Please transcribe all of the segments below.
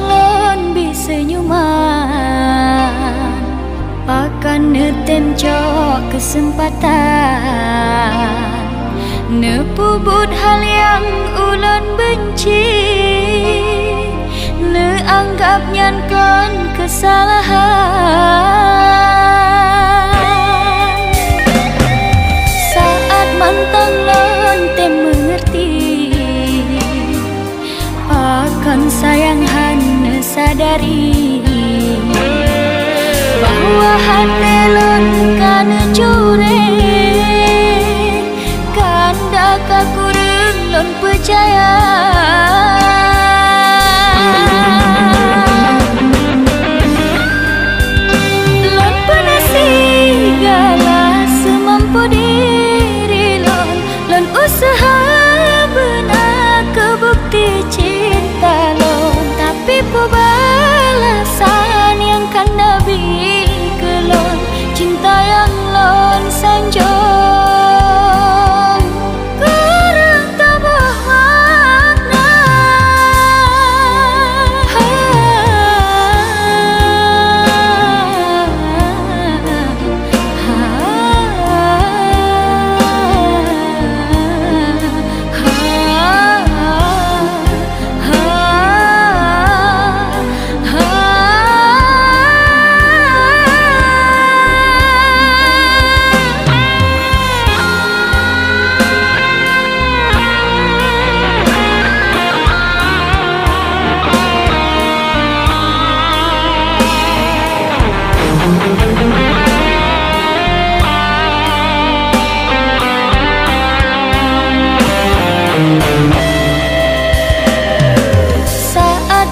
lon bisa nyuman akan netem cok kesempatan nepubut hal yang ulun benci neanggap nyankan kesalahan saat mantang lon tem mengerti akan sayang hana sadari bahwa hati lon kana jure kanda kakurung lon percaya lon pernah segala semampu diri lon usaha benar kebukti cinta lon tapi pembalasan yang kanda beri ke lon cinta yang lon sanjung kurang tak bermakna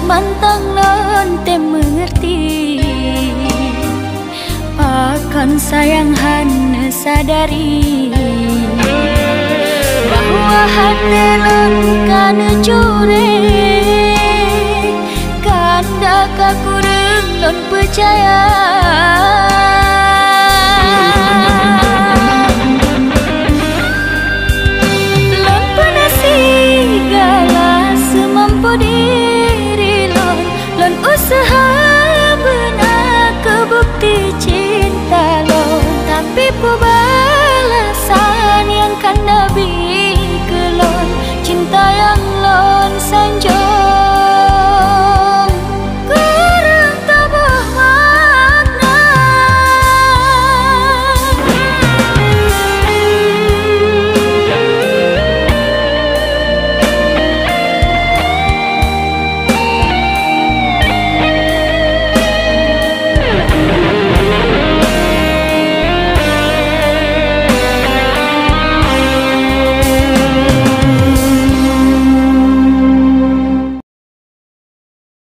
mantang lon tem mengerti akan sayang hana sadari bahwa hati lon kana jure kanda kakurung lon percaya